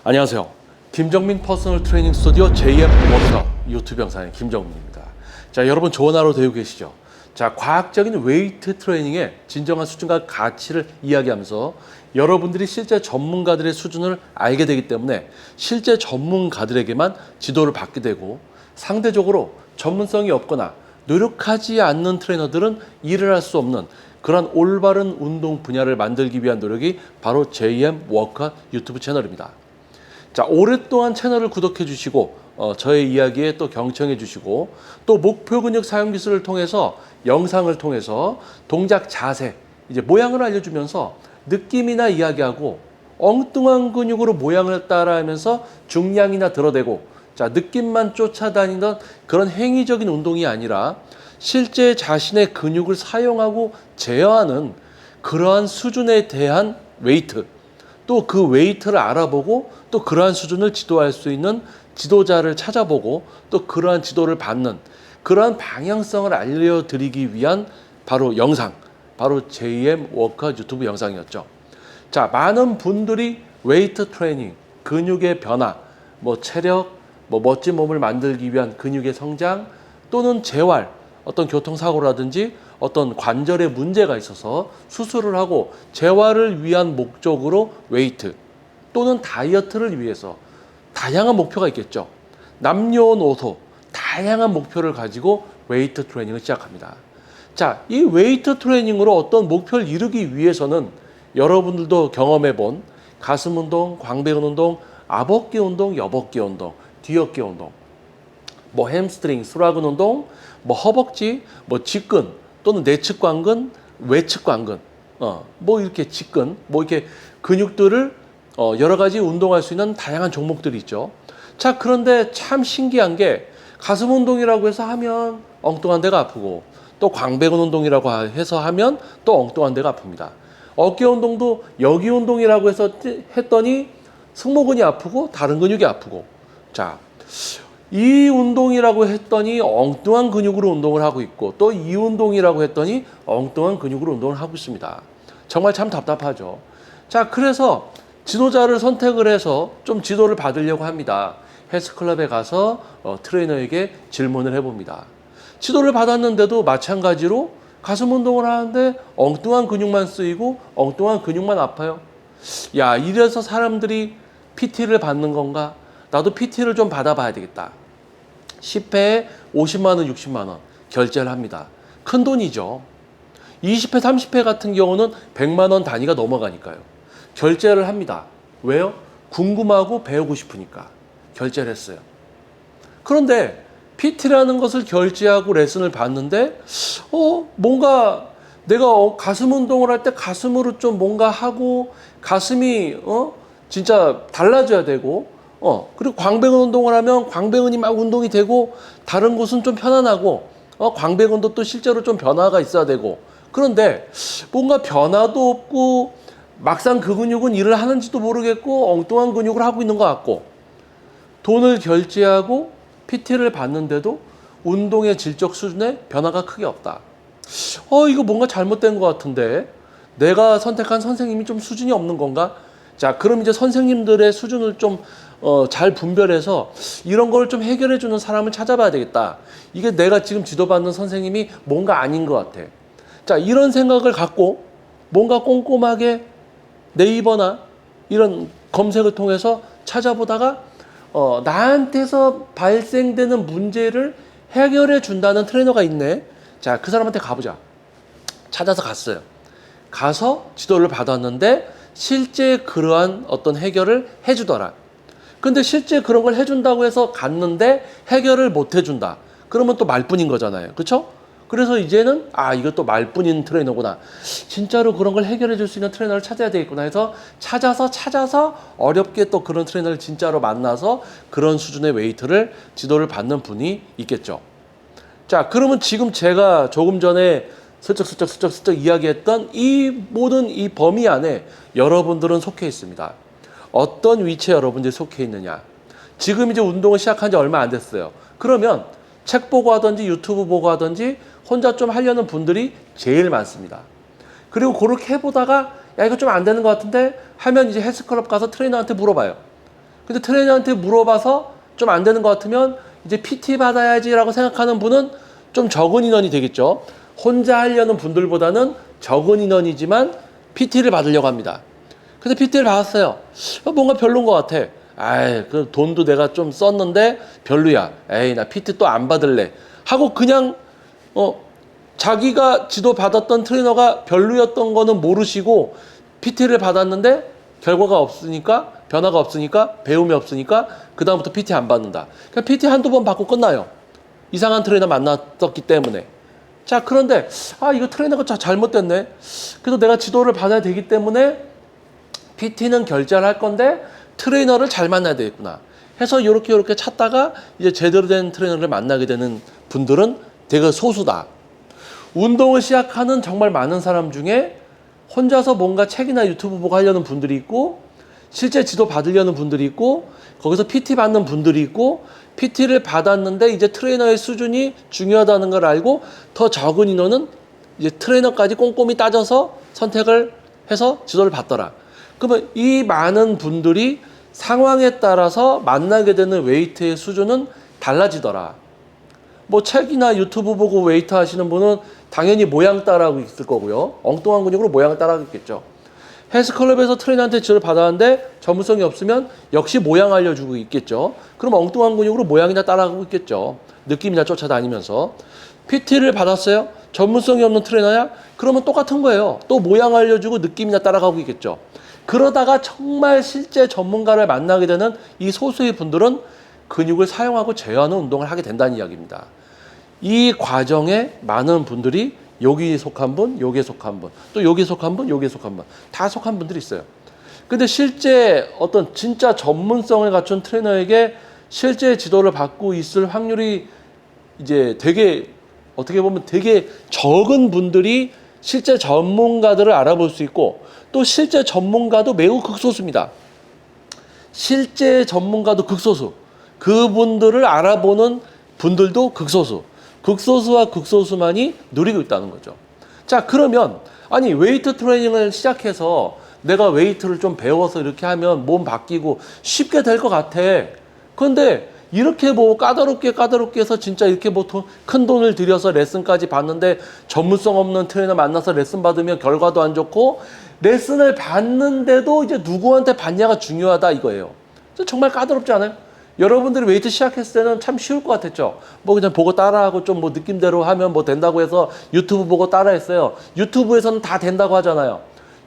안녕하세요. 김정민 퍼스널 트레이닝 스튜디오 JM 워커 유튜브 영상의 김정민입니다. 자, 여러분 좋은 하루 되고 계시죠? 자, 과학적인 웨이트 트레이닝의 진정한 수준과 가치를 이야기하면서 여러분들이 실제 전문가들의 수준을 알게 되기 때문에 실제 전문가들에게만 지도를 받게 되고 상대적으로 전문성이 없거나 노력하지 않는 트레이너들은 일을 할 수 없는 그런 올바른 운동 분야를 만들기 위한 노력이 바로 JM 워커 유튜브 채널입니다. 자, 오랫동안 채널을 구독해 주시고 저의 이야기에 또 경청해 주시고 또 목표 근육 사용 기술을 통해서 영상을 통해서 동작 자세 이제 모양을 알려주면서 느낌이나 이야기하고 엉뚱한 근육으로 모양을 따라하면서 중량이나 들어대고 자, 느낌만 쫓아다니던 그런 행위적인 운동이 아니라 실제 자신의 근육을 사용하고 제어하는 그러한 수준에 대한 웨이트 또 그 웨이트를 알아보고 또 그러한 수준을 지도할 수 있는 지도자를 찾아보고 또 그러한 지도를 받는 그러한 방향성을 알려드리기 위한 바로 영상, 바로 JM 워커 유튜브 영상이었죠. 자, 많은 분들이 웨이트 트레이닝, 근육의 변화, 체력, 멋진 몸을 만들기 위한 근육의 성장 또는 재활, 어떤 교통사고라든지 어떤 관절에 문제가 있어서 수술을 하고 재활을 위한 목적으로 웨이트 또는 다이어트를 위해서 다양한 목표가 있겠죠. 남녀노소 다양한 목표를 가지고 웨이트 트레이닝을 시작합니다. 자, 이 웨이트 트레이닝으로 어떤 목표를 이루기 위해서는 여러분들도 경험해 본 가슴 운동, 광배근 운동, 앞어깨 운동, 옆어깨 운동, 뒤어깨 운동, 햄스트링, 수라근 운동, 허벅지, 직근 또는 내측 관근, 외측 관근, 이렇게 직근, 이렇게 근육들을 여러 가지 운동할 수 있는 다양한 종목들이 있죠. 자, 그런데 참 신기한 게 가슴 운동이라고 해서 하면 엉뚱한 데가 아프고 또 광배근 운동이라고 해서 하면 또 엉뚱한 데가 아픕니다. 어깨 운동도 여기 운동이라고 해서 했더니 승모근이 아프고 다른 근육이 아프고 자, 이 운동이라고 했더니 엉뚱한 근육으로 운동을 하고 있고 또 이 운동이라고 했더니 엉뚱한 근육으로 운동을 하고 있습니다. 정말 참 답답하죠. 자, 그래서 지도자를 선택을 해서 좀 지도를 받으려고 합니다. 헬스클럽에 가서 트레이너에게 질문을 해봅니다. 지도를 받았는데도 마찬가지로 가슴 운동을 하는데 엉뚱한 근육만 쓰이고 엉뚱한 근육만 아파요. 야, 이래서 사람들이 PT를 받는 건가? 나도 PT를 좀 받아봐야 되겠다. 10회에 50만 원, 60만 원 결제를 합니다. 큰 돈이죠. 20회, 30회 같은 경우는 100만 원 단위가 넘어가니까요. 결제를 합니다. 왜요? 궁금하고 배우고 싶으니까 결제를 했어요. 그런데 PT라는 것을 결제하고 레슨을 받는데 뭔가 내가 가슴 운동을 할 때 가슴으로 좀 뭔가 하고 가슴이 진짜 달라져야 되고 그리고 광배근 운동을 하면 광배근이 막 운동이 되고 다른 곳은 좀 편안하고 광배근도 또 실제로 좀 변화가 있어야 되고 그런데 뭔가 변화도 없고 막상 그 근육은 일을 하는지도 모르겠고 엉뚱한 근육을 하고 있는 것 같고 돈을 결제하고 PT를 받는데도 운동의 질적 수준에 변화가 크게 없다. 이거 뭔가 잘못된 것 같은데 내가 선택한 선생님이 좀 수준이 없는 건가? 자, 그럼 이제 선생님들의 수준을 좀 잘 분별해서 이런 걸 좀 해결해 주는 사람을 찾아봐야 되겠다. 이게 내가 지금 지도받는 선생님이 뭔가 아닌 것 같아. 자, 이런 생각을 갖고 뭔가 꼼꼼하게 네이버나 이런 검색을 통해서 찾아보다가 나한테서 발생되는 문제를 해결해 준다는 트레이너가 있네. 자, 그 사람한테 가보자. 찾아서 갔어요. 가서 지도를 받았는데 실제 그러한 어떤 해결을 해주더라. 근데 실제 그런 걸 해준다고 해서 갔는데 해결을 못 해준다. 그러면 또 말뿐인 거잖아요. 그렇죠? 그래서 이제는 이것도 말뿐인 트레이너구나. 진짜로 그런 걸 해결해 줄 수 있는 트레이너를 찾아야 되겠구나 해서 찾아서 어렵게 또 그런 트레이너를 진짜로 만나서 그런 수준의 웨이트를 지도를 받는 분이 있겠죠. 자, 그러면 지금 제가 조금 전에 슬쩍 이야기했던 이 모든 이 범위 안에 여러분들은 속해 있습니다. 어떤 위치에 여러분들이 속해 있느냐. 지금 이제 운동을 시작한 지 얼마 안 됐어요. 그러면 책 보고 하든지 유튜브 보고 하든지 혼자 좀 하려는 분들이 제일 많습니다. 그리고 그렇게 해보다가 야, 이거 좀 안 되는 것 같은데 하면 이제 헬스클럽 가서 트레이너한테 물어봐요. 근데 트레이너한테 물어봐서 좀 안 되는 것 같으면 이제 PT 받아야지라고 생각하는 분은 좀 적은 인원이 되겠죠. 혼자 하려는 분들보다는 적은 인원이지만 PT를 받으려고 합니다. 근데 PT를 받았어요. 뭔가 별론 것 같아. 아이, 그 돈도 내가 좀 썼는데 별로야. 에이, 나 PT 또 안 받을래. 하고 그냥 자기가 지도 받았던 트레이너가 별로였던 거는 모르시고 PT를 받았는데 결과가 없으니까, 변화가 없으니까, 배움이 없으니까 그 다음부터 PT 안 받는다. 그냥 PT 한두 번 받고 끝나요. 이상한 트레이너 만났었기 때문에. 자, 그런데 이거 트레이너가 잘못됐네. 그래서 내가 지도를 받아야 되기 때문에 PT는 결제를 할 건데 트레이너를 잘 만나야 되겠구나 해서 이렇게 찾다가 이제 제대로 된 트레이너를 만나게 되는 분들은 되게 소수다. 운동을 시작하는 정말 많은 사람 중에 혼자서 뭔가 책이나 유튜브 보고 하려는 분들이 있고, 실제 지도 받으려는 분들이 있고, 거기서 PT 받는 분들이 있고, PT를 받았는데 이제 트레이너의 수준이 중요하다는 걸 알고 더 적은 인원은 이제 트레이너까지 꼼꼼히 따져서 선택을 해서 지도를 받더라. 그러면 이 많은 분들이 상황에 따라서 만나게 되는 웨이트의 수준은 달라지더라. 뭐 책이나 유튜브 보고 웨이트 하시는 분은 당연히 모양 따라하고 있을 거고요. 엉뚱한 근육으로 모양을 따라하고 있겠죠. 헬스클럽에서 트레이너한테 지도를 받았는데 전문성이 없으면 역시 모양 알려주고 있겠죠. 그럼 엉뚱한 근육으로 모양이나 따라하고 있겠죠. 느낌이나 쫓아다니면서. PT를 받았어요. 전문성이 없는 트레이너야? 그러면 똑같은 거예요. 또 모양 알려주고 느낌이나 따라가고 있겠죠. 그러다가 정말 실제 전문가를 만나게 되는 이 소수의 분들은 근육을 사용하고 제어하는 운동을 하게 된다는 이야기입니다. 이 과정에 많은 분들이 여기에 속한 분, 여기에 속한 분, 또 여기에 속한 분, 여기에 속한 분, 다 속한 분들이 있어요. 근데 실제 어떤 진짜 전문성을 갖춘 트레이너에게 실제 지도를 받고 있을 확률이 이제 되게 어떻게 보면 되게 적은 분들이 실제 전문가들을 알아볼 수 있고, 또 실제 전문가도 매우 극소수입니다. 실제 전문가도 극소수. 그분들을 알아보는 분들도 극소수. 극소수와 극소수만이 누리고 있다는 거죠. 자, 그러면 아니 웨이트 트레이닝을 시작해서 내가 웨이트를 좀 배워서 이렇게 하면 몸 바뀌고 쉽게 될 것 같아. 그런데 이렇게 뭐 까다롭게 해서 진짜 이렇게 뭐 큰 돈을 들여서 레슨까지 받는데 전문성 없는 트레이너 만나서 레슨 받으면 결과도 안 좋고, 레슨을 받는데도 이제 누구한테 받냐가 중요하다 이거예요. 정말 까다롭지 않아요? 여러분들이 웨이트 시작했을 때는 참 쉬울 것 같았죠. 뭐 그냥 보고 따라하고 좀 뭐 느낌대로 하면 뭐 된다고 해서 유튜브 보고 따라했어요. 유튜브에서는 다 된다고 하잖아요.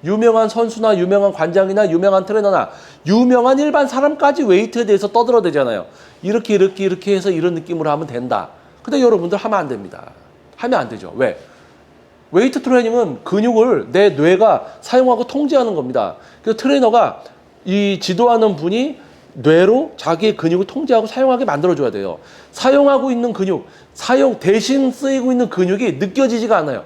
유명한 선수나 유명한 관장이나 유명한 트레이너나 유명한 일반 사람까지 웨이트에 대해서 떠들어대잖아요. 이렇게 해서 이런 느낌으로 하면 된다. 근데 여러분들 하면 안 됩니다. 하면 안 되죠. 왜? 웨이트 트레이닝은 근육을 내 뇌가 사용하고 통제하는 겁니다. 그래서 트레이너가 이 지도하는 분이 뇌로 자기의 근육을 통제하고 사용하게 만들어줘야 돼요. 사용하고 있는 근육, 대신 쓰이고 있는 근육이 느껴지지가 않아요.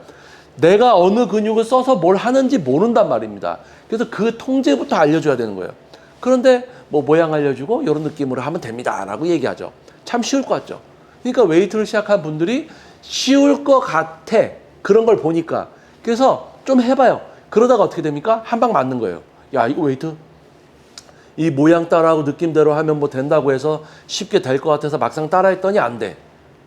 내가 어느 근육을 써서 뭘 하는지 모른단 말입니다. 그래서 그 통제부터 알려줘야 되는 거예요. 그런데 뭐 모양 알려주고 이런 느낌으로 하면 됩니다 라고 얘기하죠. 참 쉬울 것 같죠. 그러니까 웨이트를 시작한 분들이 쉬울 것 같아. 그런 걸 보니까. 그래서 좀 해봐요. 그러다가 어떻게 됩니까? 한 방 맞는 거예요. 야, 이거 웨이트 이 모양 따라하고 느낌대로 하면 뭐 된다고 해서 쉽게 될 것 같아서 막상 따라했더니 안 돼.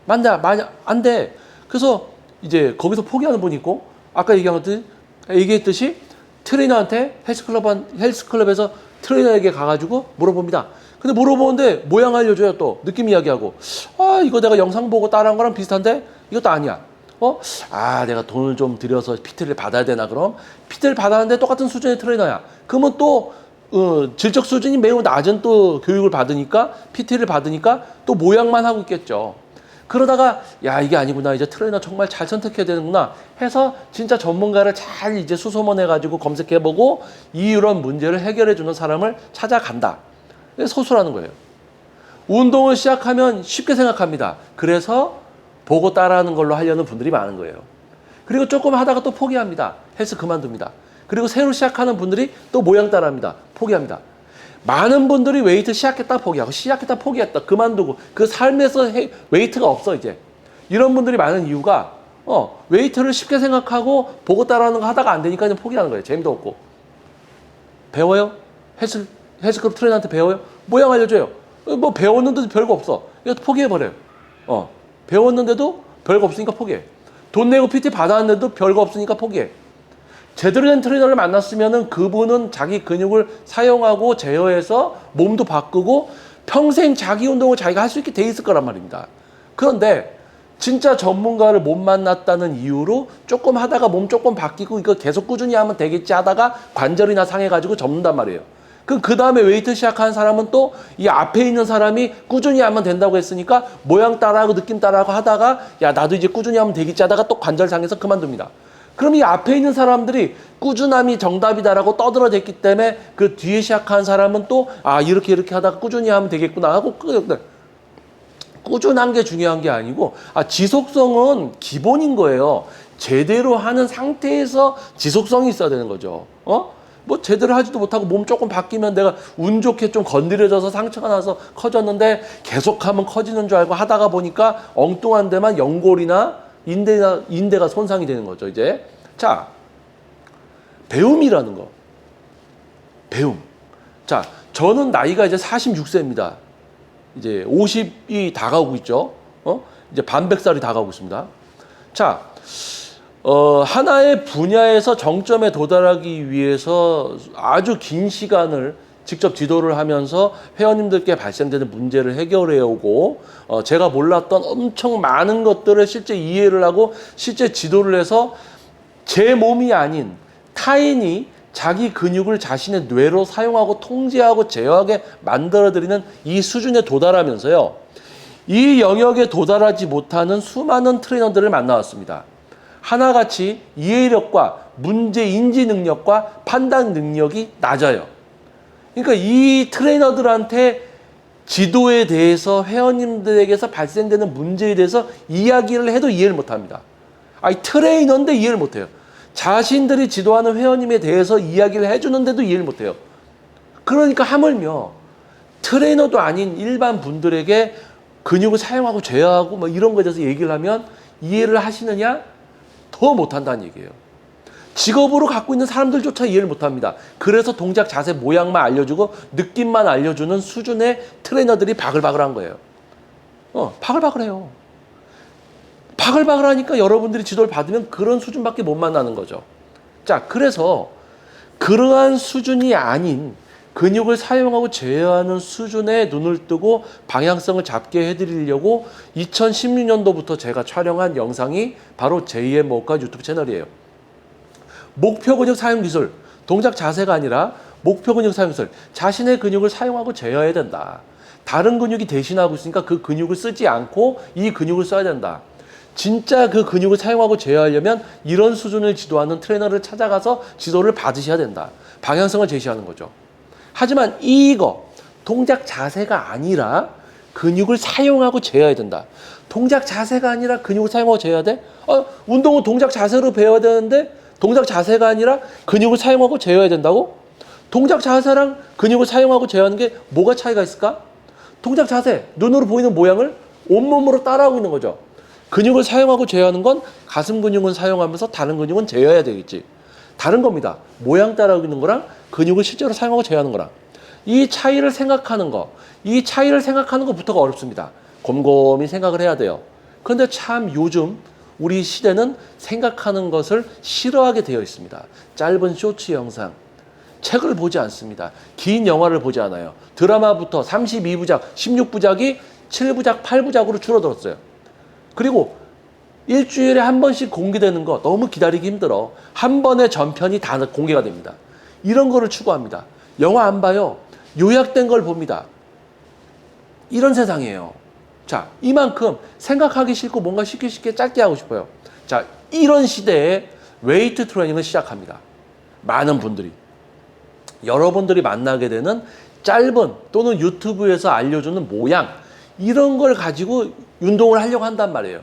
안 돼. 그래서 이제 거기서 포기하는 분이 있고, 아까 얘기했듯이 트레이너한테 헬스클럽에서 트레이너에게 가가지고 물어봅니다. 근데 물어보는데 모양 알려줘요. 또 느낌 이야기하고, 이거 내가 영상 보고 따라한 거랑 비슷한데 이것도 아니야. 내가 돈을 좀 들여서 PT를 받아야 되나. 그럼 PT를 받았는데 똑같은 수준의 트레이너야. 그러면 또 질적 수준이 매우 낮은 또 교육을 받으니까, PT를 받으니까 또 모양만 하고 있겠죠. 그러다가 야, 이게 아니구나, 이제 트레이너 정말 잘 선택해야 되는구나 해서 진짜 전문가를 잘 이제 수소문해가지고 검색해보고 이런 문제를 해결해주는 사람을 찾아간다. 소수라는 거예요. 운동을 시작하면 쉽게 생각합니다. 그래서 보고 따라하는 걸로 하려는 분들이 많은 거예요. 그리고 조금 하다가 또 포기합니다. 헬스 그만둡니다. 그리고 새로 시작하는 분들이 또 모양 따라합니다. 포기합니다. 많은 분들이 웨이트 시작했다 포기했다 그만두고 그 삶에서 웨이트가 없어 이제. 이런 분들이 많은 이유가 웨이트를 쉽게 생각하고 보고 따라하는 거 하다가 안 되니까 그냥 포기하는 거예요. 재미도 없고. 배워요? 헬스클럽 트레이너한테 배워요? 모양 알려줘요. 뭐 배웠는데도 별거 없어. 이거 포기해버려요. 배웠는데도 별거 없으니까 포기해. 돈 내고 PT 받았는데도 별거 없으니까 포기해. 제대로 된 트레이너를 만났으면은 그분은 자기 근육을 사용하고 제어해서 몸도 바꾸고 평생 자기 운동을 자기가 할 수 있게 돼 있을 거란 말입니다. 그런데 진짜 전문가를 못 만났다는 이유로 조금 하다가 몸 조금 바뀌고 이거 계속 꾸준히 하면 되겠지 하다가 관절이나 상해가지고 접는단 말이에요. 그 다음에 웨이트 시작하는 사람은 또 이 앞에 있는 사람이 꾸준히 하면 된다고 했으니까 모양 따라하고 느낌 따라하고 하다가 야 나도 이제 꾸준히 하면 되겠지 하다가 또 관절 상해서 그만둡니다. 그럼 이 앞에 있는 사람들이 꾸준함이 정답이다라고 떠들어댔기 때문에 그 뒤에 시작한 사람은 또 이렇게 하다가 꾸준히 하면 되겠구나 하고 꾸준한 게 중요한 게 아니고 지속성은 기본인 거예요. 제대로 하는 상태에서 지속성이 있어야 되는 거죠. 뭐 제대로 하지도 못하고 몸 조금 바뀌면 내가 운 좋게 좀 건드려져서 상처가 나서 커졌는데 계속하면 커지는 줄 알고 하다가 보니까 엉뚱한 데만 연골이나 인대가 손상이 되는 거죠. 이제 자, 배움이라는 거. 배움. 자, 저는 나이가 이제 46세입니다. 이제 50이 다가오고 있죠. 이제 반백살이 다가오고 있습니다. 자, 하나의 분야에서 정점에 도달하기 위해서 아주 긴 시간을 직접 지도를 하면서 회원님들께 발생되는 문제를 해결해 오고 제가 몰랐던 엄청 많은 것들을 실제 이해를 하고 실제 지도를 해서 제 몸이 아닌 타인이 자기 근육을 자신의 뇌로 사용하고 통제하고 제어하게 만들어드리는 이 수준에 도달하면서요. 이 영역에 도달하지 못하는 수많은 트레이너들을 만나왔습니다. 하나같이 이해력과 문제 인지 능력과 판단 능력이 낮아요. 그러니까 이 트레이너들한테 지도에 대해서 회원님들에게서 발생되는 문제에 대해서 이야기를 해도 이해를 못합니다. 아니 트레이너인데 이해를 못해요. 자신들이 지도하는 회원님에 대해서 이야기를 해주는데도 이해를 못해요. 그러니까 하물며 트레이너도 아닌 일반 분들에게 근육을 사용하고 제어하고 뭐 이런 거에 대해서 얘기를 하면 이해를 하시느냐? 더 못한다는 얘기예요. 직업으로 갖고 있는 사람들조차 이해를 못합니다. 그래서 동작, 자세, 모양만 알려주고 느낌만 알려주는 수준의 트레이너들이 바글바글한 거예요. 바글바글해요. 바글바글하니까 여러분들이 지도를 받으면 그런 수준밖에 못 만나는 거죠. 자, 그래서 그러한 수준이 아닌 근육을 사용하고 제어하는 수준에 눈을 뜨고 방향성을 잡게 해드리려고 2016년도부터 제가 촬영한 영상이 바로 JM 워크아웃 유튜브 채널이에요. 목표 근육 사용 기술, 동작 자세가 아니라 목표 근육 사용 기술, 자신의 근육을 사용하고 제어해야 된다. 다른 근육이 대신하고 있으니까 그 근육을 쓰지 않고 이 근육을 써야 된다. 진짜 그 근육을 사용하고 제어하려면 이런 수준을 지도하는 트레이너를 찾아가서 지도를 받으셔야 된다. 방향성을 제시하는 거죠. 하지만 이거 동작 자세가 아니라 근육을 사용하고 제어해야 된다. 동작 자세가 아니라 근육을 사용하고 제어해야 돼? 운동은 동작 자세로 배워야 되는데 동작 자세가 아니라 근육을 사용하고 제어해야 된다고? 동작 자세랑 근육을 사용하고 제어하는 게 뭐가 차이가 있을까? 동작 자세, 눈으로 보이는 모양을 온몸으로 따라하고 있는 거죠. 근육을 사용하고 제어하는 건 가슴 근육은 사용하면서 다른 근육은 제어해야 되겠지. 다른 겁니다. 모양 따라하고 있는 거랑 근육을 실제로 사용하고 제어하는 거랑. 이 차이를 생각하는 거, 이 차이를 생각하는 것부터가 어렵습니다. 곰곰이 생각을 해야 돼요. 그런데 참 요즘 우리 시대는 생각하는 것을 싫어하게 되어 있습니다. 짧은 쇼츠 영상, 책을 보지 않습니다. 긴 영화를 보지 않아요. 드라마부터 32부작, 16부작이 7부작, 8부작으로 줄어들었어요. 그리고 일주일에 한 번씩 공개되는 거 너무 기다리기 힘들어. 한 번에 전편이 다 공개가 됩니다. 이런 거를 추구합니다. 영화 안 봐요. 요약된 걸 봅니다. 이런 세상이에요. 자, 이만큼 생각하기 싫고 뭔가 쉽게 짧게 하고 싶어요. 자, 이런 시대에 웨이트 트레이닝을 시작합니다. 많은 분들이. 여러분들이 만나게 되는 짧은 또는 유튜브에서 알려주는 모양, 이런 걸 가지고 운동을 하려고 한단 말이에요.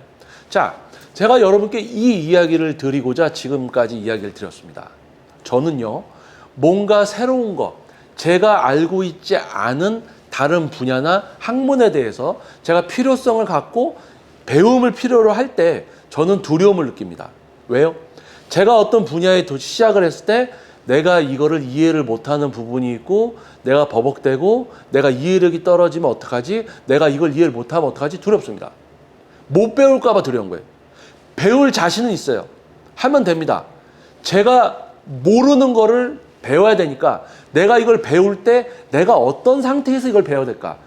자, 제가 여러분께 이 이야기를 드리고자 지금까지 이야기를 드렸습니다. 저는요, 뭔가 새로운 거, 제가 알고 있지 않은 다른 분야나 학문에 대해서 제가 필요성을 갖고 배움을 필요로 할 때 저는 두려움을 느낍니다. 왜요? 제가 어떤 분야에 시작을 했을 때 내가 이거를 이해를 못하는 부분이 있고 내가 버벅대고 내가 이해력이 떨어지면 어떡하지? 내가 이걸 이해를 못하면 어떡하지? 두렵습니다. 못 배울까 봐 두려운 거예요. 배울 자신은 있어요. 하면 됩니다. 제가 모르는 거를 배워야 되니까 내가 이걸 배울 때 내가 어떤 상태에서 이걸 배워야 될까?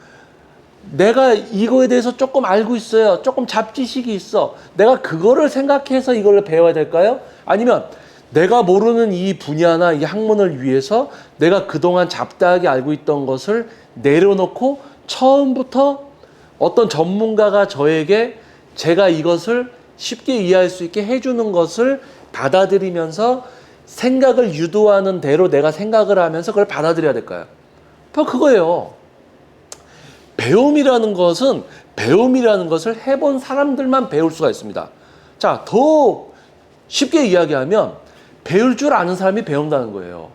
내가 이거에 대해서 조금 알고 있어요. 조금 잡지식이 있어. 내가 그거를 생각해서 이걸 배워야 될까요? 아니면 내가 모르는 이 분야나 이 학문을 위해서 내가 그동안 잡다하게 알고 있던 것을 내려놓고 처음부터 어떤 전문가가 저에게 제가 이것을 쉽게 이해할 수 있게 해주는 것을 받아들이면서 생각을 유도하는 대로 내가 생각을 하면서 그걸 받아들여야 될까요? 바로 그거예요. 배움이라는 것을 해본 사람들만 배울 수가 있습니다. 자, 더 쉽게 이야기하면 배울 줄 아는 사람이 배운다는 거예요.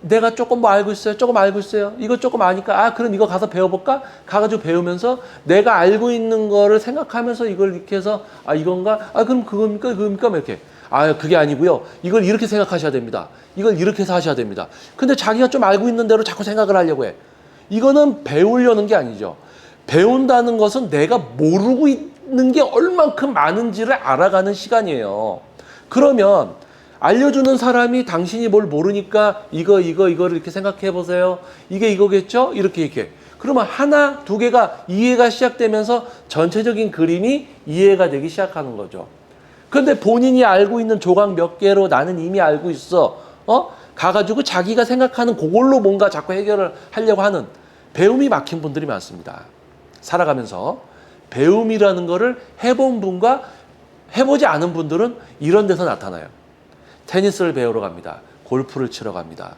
내가 조금 뭐 알고 있어요. 조금 알고 있어요. 이거 조금 아니까 그럼 이거 가서 배워볼까? 가가지고 배우면서 내가 알고 있는 거를 생각하면서 이걸 이렇게 해서 이건가? 그럼 그겁니까? 이렇게. 그게 아니고요. 이걸 이렇게 생각하셔야 됩니다. 이걸 이렇게 해서 하셔야 됩니다. 근데 자기가 좀 알고 있는 대로 자꾸 생각을 하려고 해. 이거는 배우려는 게 아니죠. 배운다는 것은 내가 모르고 있는 게 얼만큼 많은지를 알아가는 시간이에요. 그러면 알려주는 사람이 당신이 뭘 모르니까 이거를 이렇게 생각해 보세요. 이게 이거겠죠? 이렇게. 그러면 하나, 두 개가 이해가 시작되면서 전체적인 그림이 이해가 되기 시작하는 거죠. 그런데 본인이 알고 있는 조각 몇 개로 나는 이미 알고 있어. 가가지고 자기가 생각하는 그걸로 뭔가 자꾸 해결을 하려고 하는 배움이 막힌 분들이 많습니다. 살아가면서 배움이라는 거를 해본 분과 해보지 않은 분들은 이런 데서 나타나요. 테니스를 배우러 갑니다. 골프를 치러 갑니다.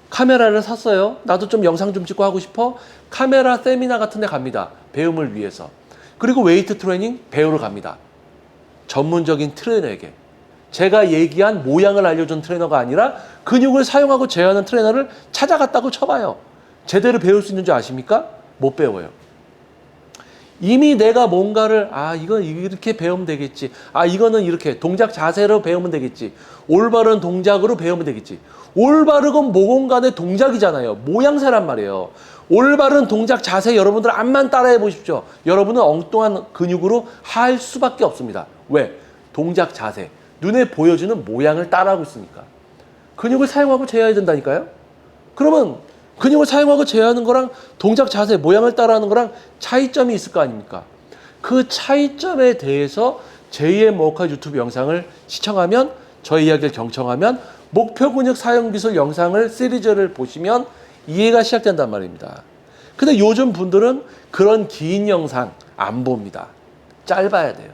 카메라를 샀어요. 나도 좀 영상 좀 찍고 하고 싶어. 카메라 세미나 같은 데 갑니다. 배움을 위해서. 그리고 웨이트 트레이닝 배우러 갑니다. 전문적인 트레이너에게. 제가 얘기한 모양을 알려준 트레이너가 아니라 근육을 사용하고 제어하는 트레이너를 찾아갔다고 쳐봐요. 제대로 배울 수 있는 줄 아십니까? 못 배워요. 이미 내가 뭔가를 이건 이렇게 배우면 되겠지. 이거는 이렇게 동작 자세로 배우면 되겠지. 올바른 동작으로 배우면 되겠지. 올바르건 모공간의 동작이잖아요. 모양새란 말이에요. 올바른 동작 자세 여러분들 암만 따라해 보십시오. 여러분은 엉뚱한 근육으로 할 수밖에 없습니다. 왜? 동작 자세. 눈에 보여주는 모양을 따라하고 있으니까. 근육을 사용하고 제어해야 된다니까요. 그러면 근육을 사용하고 제어하는 거랑 동작 자세, 모양을 따라하는 거랑 차이점이 있을 거 아닙니까? 그 차이점에 대해서 제2의 모호카 유튜브 영상을 시청하면 저의 이야기를 경청하면 목표 근육 사용 기술 영상을 시리즈를 보시면 이해가 시작된단 말입니다. 근데 요즘 분들은 그런 긴 영상 안 봅니다. 짧아야 돼요.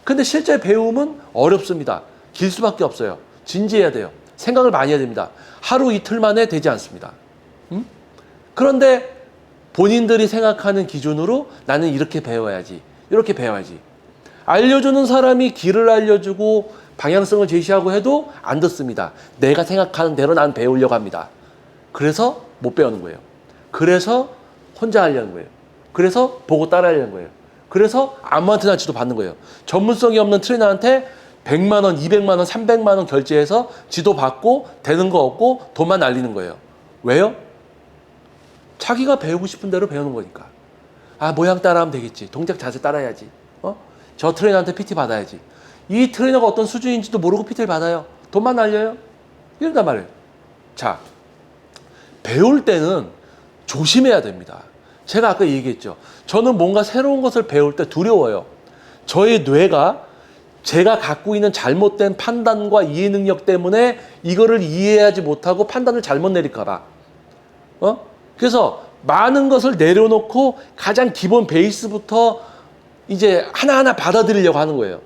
근데 실제 배움은 어렵습니다. 길 수밖에 없어요. 진지해야 돼요. 생각을 많이 해야 됩니다. 하루 이틀 만에 되지 않습니다. 그런데 본인들이 생각하는 기준으로 나는 이렇게 배워야지. 이렇게 배워야지. 알려주는 사람이 길을 알려주고 방향성을 제시하고 해도 안 듣습니다. 내가 생각하는 대로 난 배우려고 합니다. 그래서 못 배우는 거예요. 그래서 혼자 하려는 거예요. 그래서 보고 따라 하려는 거예요. 그래서 아무한테나 지도 받는 거예요. 전문성이 없는 트레이너한테 100만 원, 200만 원, 300만 원 결제해서 지도 받고 되는 거 없고 돈만 날리는 거예요. 왜요? 자기가 배우고 싶은 대로 배우는 거니까. 모양 따라하면 되겠지. 동작 자세 따라해야지. 저 트레이너한테 PT 받아야지. 이 트레이너가 어떤 수준인지도 모르고 PT를 받아요. 돈만 날려요? 이런단 말이에요. 자, 배울 때는 조심해야 됩니다. 제가 아까 얘기했죠. 저는 뭔가 새로운 것을 배울 때 두려워요. 저의 뇌가 제가 갖고 있는 잘못된 판단과 이해 능력 때문에 이거를 이해하지 못하고 판단을 잘못 내릴까 봐. 그래서 많은 것을 내려놓고 가장 기본 베이스부터 이제 하나하나 받아들이려고 하는 거예요.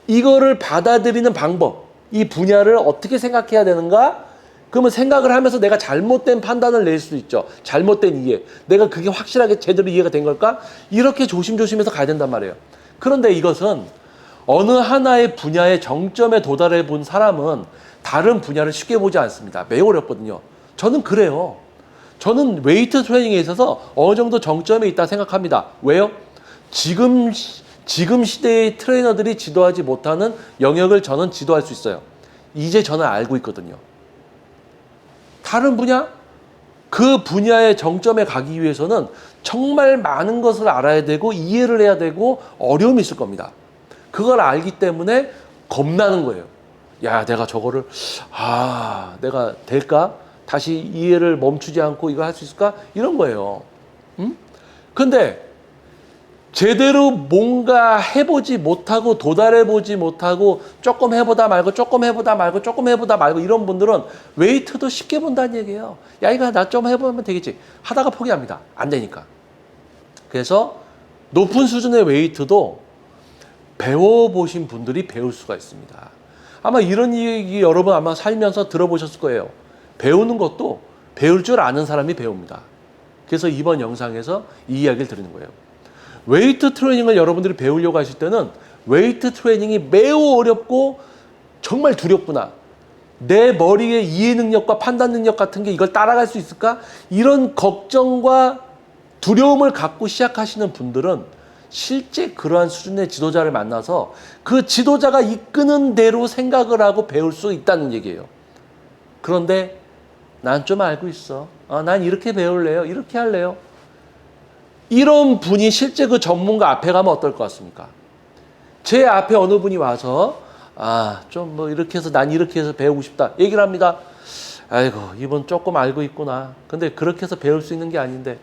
이거를 받아들이는 방법, 이 분야를 어떻게 생각해야 되는가? 그러면 생각을 하면서 내가 잘못된 판단을 낼 수도 있죠. 잘못된 이해. 내가 그게 확실하게 제대로 이해가 된 걸까? 이렇게 조심조심해서 가야 된단 말이에요. 그런데 이것은 어느 하나의 분야의 정점에 도달해 본 사람은 다른 분야를 쉽게 보지 않습니다. 매우 어렵거든요. 저는 그래요. 저는 웨이트 트레이닝에 있어서 어느 정도 정점에 있다 생각합니다. 왜요? 지금 시대의 트레이너들이 지도하지 못하는 영역을 저는 지도할 수 있어요. 이제 저는 알고 있거든요. 다른 분야? 그 분야의 정점에 가기 위해서는 정말 많은 것을 알아야 되고 이해를 해야 되고 어려움이 있을 겁니다. 그걸 알기 때문에 겁나는 거예요. 야, 내가 저거를 내가 될까? 다시 이해를 멈추지 않고 이거 할 수 있을까? 이런 거예요. 근데 제대로 뭔가 해보지 못하고 도달해보지 못하고 조금 해보다 말고 조금 해보다 말고 조금 해보다 말고 이런 분들은 웨이트도 쉽게 본다는 얘기예요. 야, 이거 나 좀 해보면 되겠지 하다가 포기합니다. 안 되니까. 그래서 높은 수준의 웨이트도 배워보신 분들이 배울 수가 있습니다. 아마 이런 얘기 여러분 아마 살면서 들어보셨을 거예요. 배우는 것도 배울 줄 아는 사람이 배웁니다. 그래서 이번 영상에서 이 이야기를 드리는 거예요. 웨이트 트레이닝을 여러분들이 배우려고 하실 때는 웨이트 트레이닝이 매우 어렵고 정말 두렵구나. 내 머리의 이해 능력과 판단 능력 같은 게 이걸 따라갈 수 있을까? 이런 걱정과 두려움을 갖고 시작하시는 분들은 실제 그러한 수준의 지도자를 만나서 그 지도자가 이끄는 대로 생각을 하고 배울 수 있다는 얘기예요. 그런데 난 좀 알고 있어. 난 이렇게 배울래요. 이렇게 할래요. 이런 분이 실제 그 전문가 앞에 가면 어떨 것 같습니까? 제 앞에 어느 분이 와서 좀 뭐 이렇게 해서 난 이렇게 해서 배우고 싶다 얘기를 합니다. 아이고, 이분 조금 알고 있구나. 근데 그렇게 해서 배울 수 있는 게 아닌데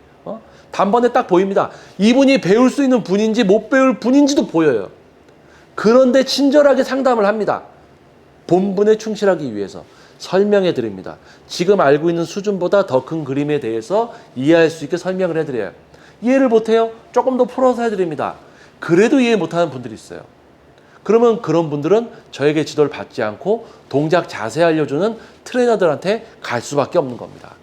단번에 딱 보입니다. 이분이 배울 수 있는 분인지 못 배울 분인지도 보여요. 그런데 친절하게 상담을 합니다. 본분에 충실하기 위해서 설명해 드립니다. 지금 알고 있는 수준보다 더 큰 그림에 대해서 이해할 수 있게 설명을 해드려요. 이해를 못해요? 조금 더 풀어서 해드립니다. 그래도 이해 못하는 분들이 있어요. 그러면 그런 분들은 저에게 지도를 받지 않고 동작 자세 알려주는 트레이너들한테 갈 수밖에 없는 겁니다.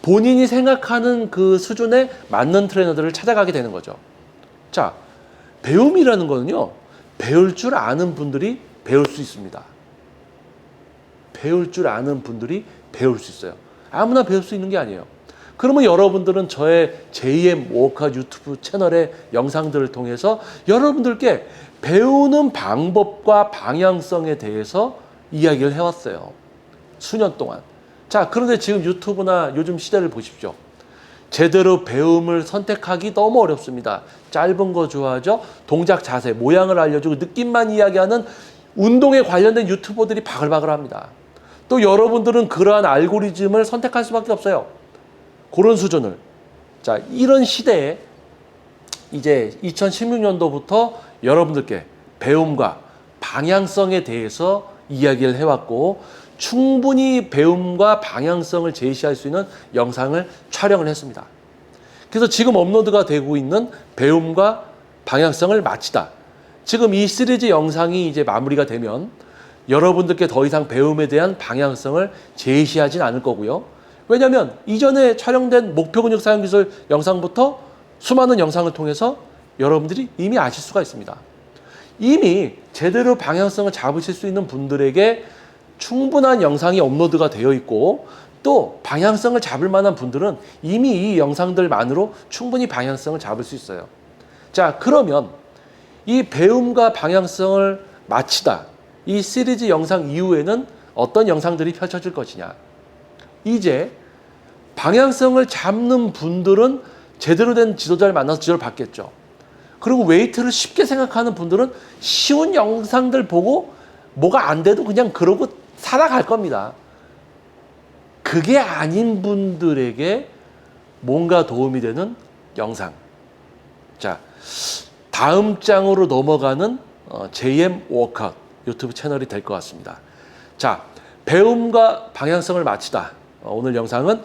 본인이 생각하는 그 수준에 맞는 트레이너들을 찾아가게 되는 거죠. 자, 배움이라는 거는요, 배울 줄 아는 분들이 배울 수 있습니다. 배울 줄 아는 분들이 배울 수 있어요. 아무나 배울 수 있는 게 아니에요. 그러면 여러분들은 저의 JM 워크아웃 유튜브 채널의 영상들을 통해서 여러분들께 배우는 방법과 방향성에 대해서 이야기를 해왔어요. 수년 동안. 자, 그런데 지금 유튜브나 요즘 시대를 보십시오. 제대로 배움을 선택하기 너무 어렵습니다. 짧은 거 좋아하죠? 동작 자세, 모양을 알려주고 느낌만 이야기하는 운동에 관련된 유튜버들이 바글바글합니다. 또 여러분들은 그러한 알고리즘을 선택할 수밖에 없어요. 그런 수준을. 자, 이런 시대에 이제 2016년도부터 여러분들께 배움과 방향성에 대해서 이야기를 해왔고 충분히 배움과 방향성을 제시할 수 있는 영상을 촬영을 했습니다. 그래서 지금 업로드가 되고 있는 배움과 방향성을 마치다. 지금 이 시리즈 영상이 이제 마무리가 되면 여러분들께 더 이상 배움에 대한 방향성을 제시하진 않을 거고요. 왜냐하면 이전에 촬영된 목표 근육 사용 기술 영상부터 수많은 영상을 통해서 여러분들이 이미 아실 수가 있습니다. 이미 제대로 방향성을 잡으실 수 있는 분들에게 충분한 영상이 업로드가 되어 있고 또 방향성을 잡을 만한 분들은 이미 이 영상들만으로 충분히 방향성을 잡을 수 있어요. 자, 그러면 이 배움과 방향성을 마치다. 이 시리즈 영상 이후에는 어떤 영상들이 펼쳐질 것이냐. 이제 방향성을 잡는 분들은 제대로 된 지도자를 만나서 지도를 받겠죠. 그리고 웨이트를 쉽게 생각하는 분들은 쉬운 영상들 보고 뭐가 안 돼도 그냥 그러고 살아갈 겁니다. 그게 아닌 분들에게 뭔가 도움이 되는 영상. 자, 다음 장으로 넘어가는 JM 워크아웃 유튜브 채널이 될 것 같습니다. 자, 배움과 방향성을 마치다. 오늘 영상은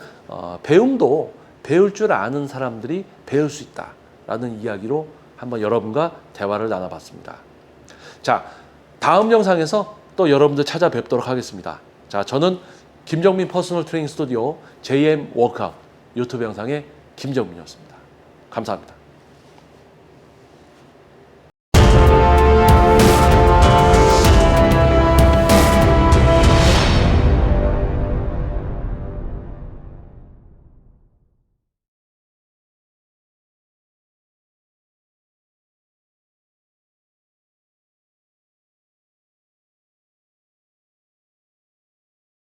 배움도 배울 줄 아는 사람들이 배울 수 있다라는 이야기로 한번 여러분과 대화를 나눠봤습니다. 자, 다음 영상에서 또 여러분들 찾아뵙도록 하겠습니다. 자, 저는 김정민 퍼스널 트레이닝 스튜디오 JM 워크아웃 유튜브 영상의 김정민이었습니다. 감사합니다.